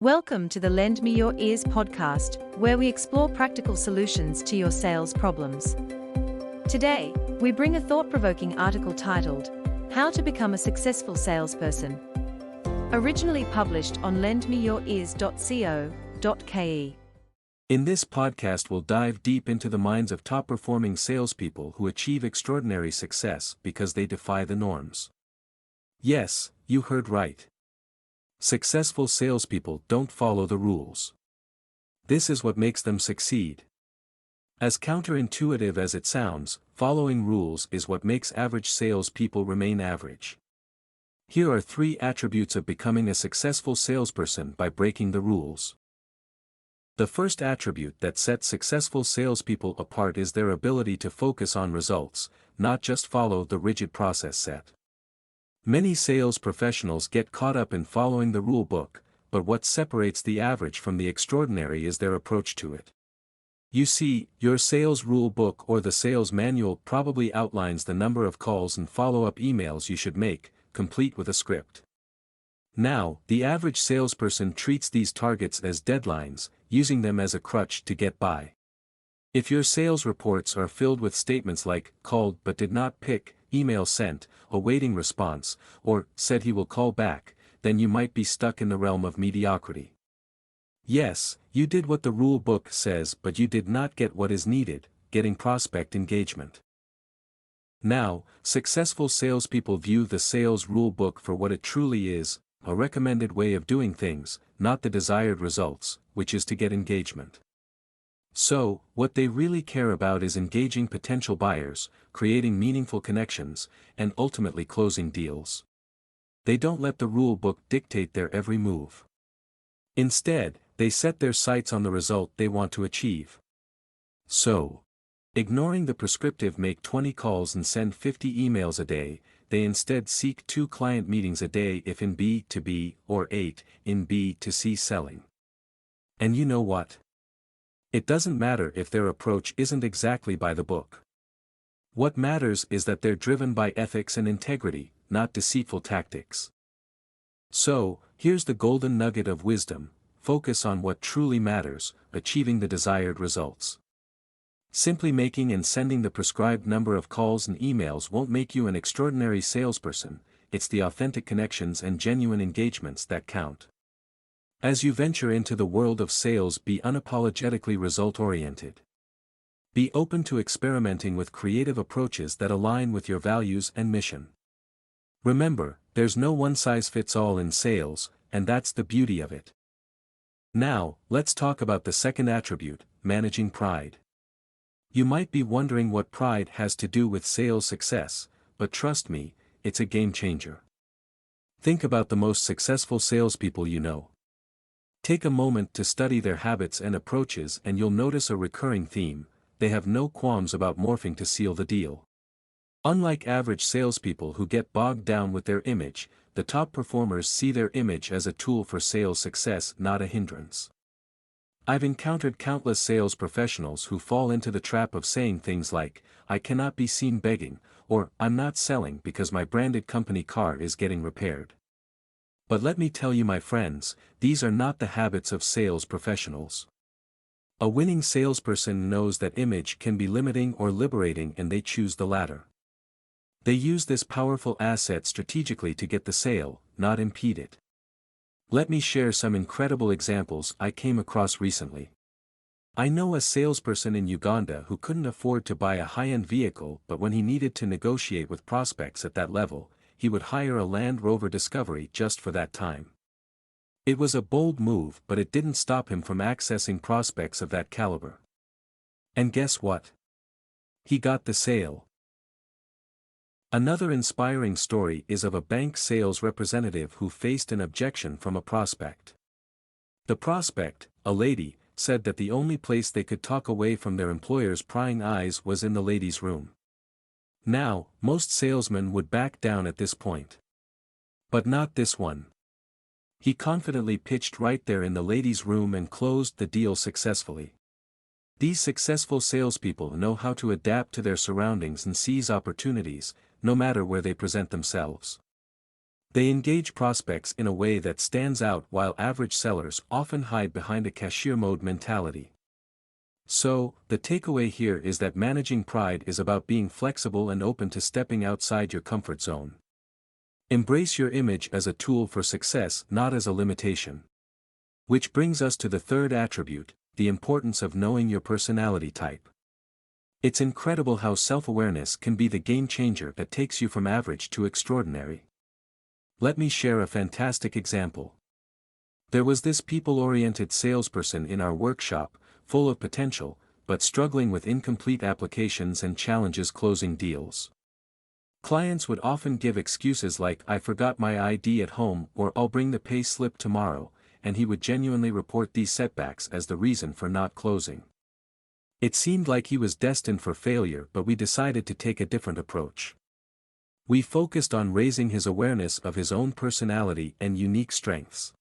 Welcome to the Lend Me Your Ears podcast, where we explore practical solutions to your sales problems. Today, we bring a thought-provoking article titled, How to Become a Successful Salesperson. Originally published on lendmeyourears.co.ke. In this podcast, we'll dive deep into the minds of top-performing salespeople who achieve extraordinary success because they defy the norms. Yes, you heard right. Successful salespeople don't follow the rules. This is what makes them succeed. As counterintuitive as it sounds, following rules is what makes average salespeople remain average. Here are 3 attributes of becoming a successful salesperson by breaking the rules. The first attribute that sets successful salespeople apart is their ability to focus on results, not just follow the rigid process set. Many sales professionals get caught up in following the rule book, but what separates the average from the extraordinary is their approach to it. You see, your sales rule book or the sales manual probably outlines the number of calls and follow-up emails you should make, complete with a script. Now, the average salesperson treats these targets as deadlines, using them as a crutch to get by. If your sales reports are filled with statements like, called but did not pick, email sent, awaiting response, or said he will call back, then you might be stuck in the realm of mediocrity. Yes, you did what the rule book says, but you did not get what is needed, getting prospect engagement. Now, successful salespeople view the sales rule book for what it truly is, a recommended way of doing things, not the desired results, which is to get engagement. So, what they really care about is engaging potential buyers, creating meaningful connections, and ultimately closing deals. They don't let the rule book dictate their every move. Instead, they set their sights on the result they want to achieve. So, ignoring the prescriptive make 20 calls and send 50 emails a day, they instead seek 2 client meetings a day if in B2B or 8 in B2C selling. And you know what? It doesn't matter if their approach isn't exactly by the book. What matters is that they're driven by ethics and integrity, not deceitful tactics. So, here's the golden nugget of wisdom: focus on what truly matters, achieving the desired results. Simply making and sending the prescribed number of calls and emails won't make you an extraordinary salesperson. It's the authentic connections and genuine engagements that count. As you venture into the world of sales, be unapologetically result-oriented. Be open to experimenting with creative approaches that align with your values and mission. Remember, there's no one-size-fits-all in sales, and that's the beauty of it. Now, let's talk about the second attribute, managing pride. You might be wondering what pride has to do with sales success, but trust me, it's a game changer. Think about the most successful salespeople you know. Take a moment to study their habits and approaches and you'll notice a recurring theme: they have no qualms about morphing to seal the deal. Unlike average salespeople who get bogged down with their image, the top performers see their image as a tool for sales success, not a hindrance. I've encountered countless sales professionals who fall into the trap of saying things like, "I cannot be seen begging," or "I'm not selling because my branded company car is getting repaired." But let me tell you, my friends, these are not the habits of sales professionals. A winning salesperson knows that image can be limiting or liberating, and they choose the latter. They use this powerful asset strategically to get the sale, not impede it. Let me share some incredible examples I came across recently. I know a salesperson in Uganda who couldn't afford to buy a high-end vehicle, but when he needed to negotiate with prospects at that level, he would hire a Land Rover Discovery just for that time. It was a bold move, but it didn't stop him from accessing prospects of that caliber. And guess what? He got the sale. Another inspiring story is of a bank sales representative who faced an objection from a prospect. The prospect, a lady, said that the only place they could talk away from their employer's prying eyes was in the ladies' room. Now, most salesmen would back down at this point. But not this one. He confidently pitched right there in the ladies' room and closed the deal successfully. These successful salespeople know how to adapt to their surroundings and seize opportunities, no matter where they present themselves. They engage prospects in a way that stands out while average sellers often hide behind a cashier mode mentality. So, the takeaway here is that managing pride is about being flexible and open to stepping outside your comfort zone. Embrace your image as a tool for success, not as a limitation. Which brings us to the third attribute, the importance of knowing your personality type. It's incredible how self-awareness can be the game changer that takes you from average to extraordinary. Let me share a fantastic example. There was this people-oriented salesperson in our workshop, full of potential, but struggling with incomplete applications and challenges closing deals. Clients would often give excuses like "I forgot my ID at home" or "I'll bring the pay slip tomorrow," and he would genuinely report these setbacks as the reason for not closing. It seemed like he was destined for failure, but we decided to take a different approach. We focused on raising his awareness of his own personality and unique strengths.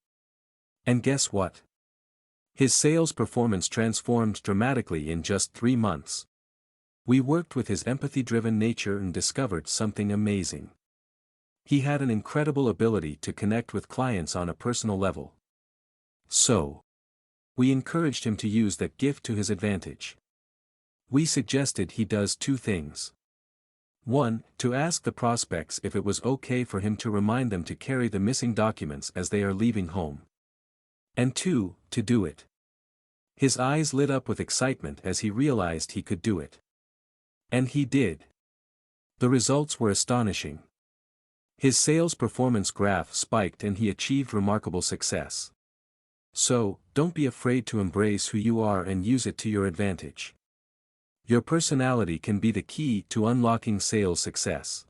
And guess what? His sales performance transformed dramatically in just 3 months. We worked with his empathy-driven nature and discovered something amazing. He had an incredible ability to connect with clients on a personal level. So, we encouraged him to use that gift to his advantage. We suggested he does 2 things. 1. To ask the prospects if it was okay for him to remind them to carry the missing documents as they are leaving home. And 2. To do it. His eyes lit up with excitement as he realized he could do it. And he did. The results were astonishing. His sales performance graph spiked and he achieved remarkable success. So, don't be afraid to embrace who you are and use it to your advantage. Your personality can be the key to unlocking sales success.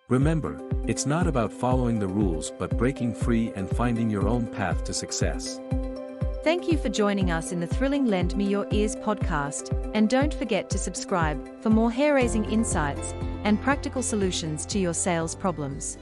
Remember, it's not about following the rules but breaking free and finding your own path to success. Thank you for joining us in the thrilling Lend Me Your Ears podcast, and don't forget to subscribe for more hair-raising insights and practical solutions to your sales problems.